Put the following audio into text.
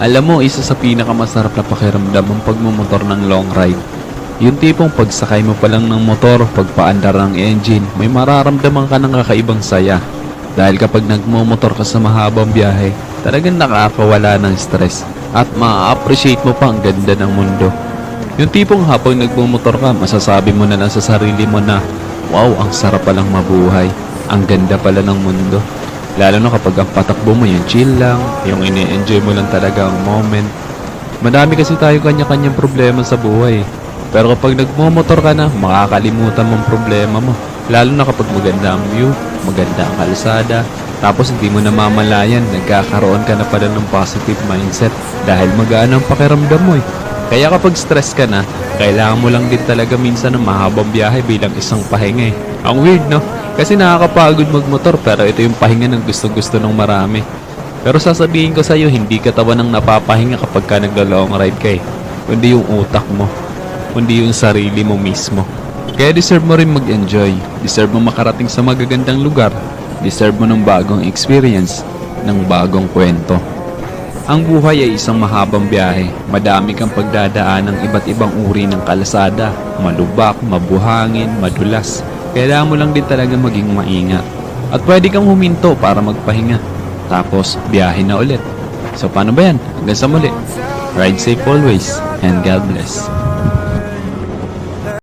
Alam mo, isa sa pinakamasarap na pakiramdam ang pagmumotor ng long ride. Yung tipong pagsakay mo pa lang ng motor, pagpaandar ng engine, may mararamdaman ka ng kakaibang saya. Dahil kapag nagmumotor ka sa mahabang biyahe, talagang nakakawala ng stress at ma-appreciate mo pa ang ganda ng mundo. Yung tipong habang nagmumotor ka, masasabi mo na lang sa sarili mo na, wow, ang sarap palang mabuhay. Ang ganda pala ng mundo. Lalo na kapag ang patakbo mo yung chill lang, yung ini-enjoy mo lang talaga ang moment. Madami kasi tayo kanya-kanyang problema sa buhay. Pero kapag nagmumotor ka na, makakalimutan mong problema mo. Lalo na kapag maganda ang view, maganda ang kalsada, tapos hindi mo namamalayan, nagkakaroon ka na pala ng positive mindset dahil magaan ang pakiramdam mo eh. Kaya kapag stress ka na, kailangan mo lang din talaga minsan ng mahabang biyahe bilang isang pahinga eh. Ang weird no? Kasi nakakapagod magmotor pero ito yung pahinga ng gusto-gusto ng marami. Pero sasabihin ko sa'yo, hindi katawan ng napapahinga kapag ka nagla-long ride ka eh. Kundi yung utak mo. Kundi yung sarili mo mismo. Kaya deserve mo rin mag-enjoy. Deserve mo makarating sa magagandang lugar. Deserve mo ng bagong experience. Ng bagong kwento. Ang buhay ay isang mahabang biyahe. Madami kang pagdadaan ng iba't ibang uri ng kalsada. Malubak, mabuhangin, madulas. Kailangan mo lang din talaga maging maingat. At pwede kang huminto para magpahinga. Tapos, biyahe na ulit. So, paano ba yan? Hanggang sa muli. Ride safe always, and God bless.